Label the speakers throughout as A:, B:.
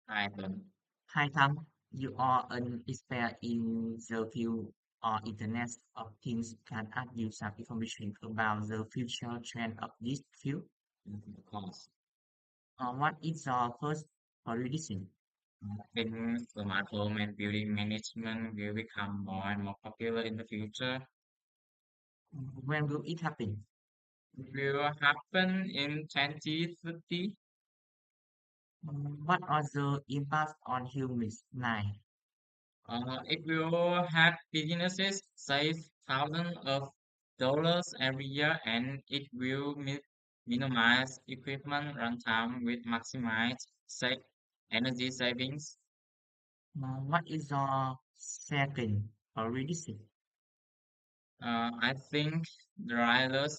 A: Hai tuần.
B: Hi Tom, you are an expert in the field or Internet of Things. Can ask you some information about the future trend of this field?
A: Of course.
B: What is your first prediction?
A: I think smart home and building management will become more and more popular in the future.
B: When will it happen?
A: It will happen in 2030.
B: What are the impacts on humans now?
A: It will help businesses save thousands of dollars every year, and it will minimize equipment runtime with maximize energy savings.
B: What is your second prediction?
A: I think driverless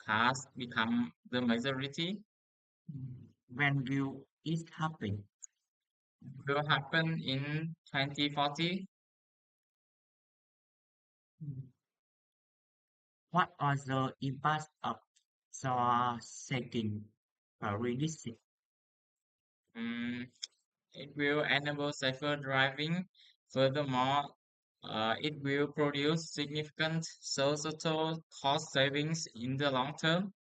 A: cars become the majority.
B: When will it happen?
A: Will happen in 2040.
B: What are the impacts of the second prediction?
A: Mm, it will enable safer driving. Furthermore, it will produce significant societal cost savings in the long term.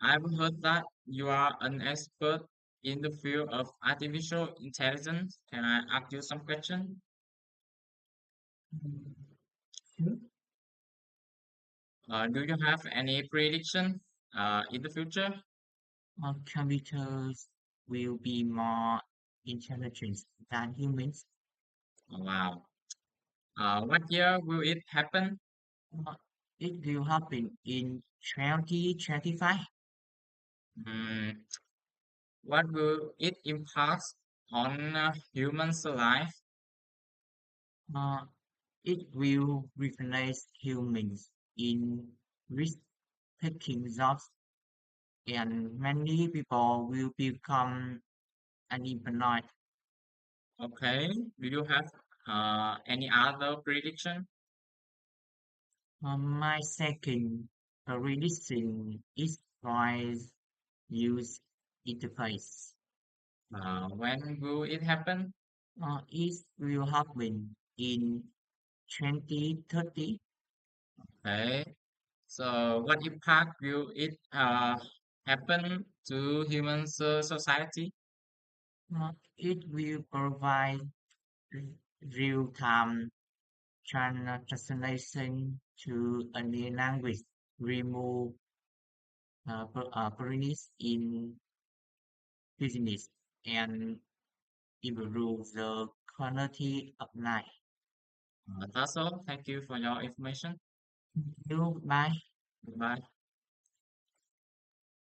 A: I've heard that you are an expert in the field of artificial intelligence. Can I ask you some questions? Do you have any prediction in the future?
B: Computers will be more intelligent than humans.
A: Oh, wow. What year will it happen?
B: Uh, it will happen in 2025.
A: Mm, what will it impact on humans' life?
B: Uh, it will replace humans in risk-taking jobs, and many people will become unemployed.
A: Okay. Do you have any other prediction?
B: My second prediction is price use interface.
A: When will it happen?
B: It will happen in 2030.
A: Okay. So, what impact will it happen to human society?
B: It will provide real-time translation to any language, remove barriers in business, and improve the quality of life.
A: That's all. Thank you for your information.
B: Goodbye.
A: Goodbye.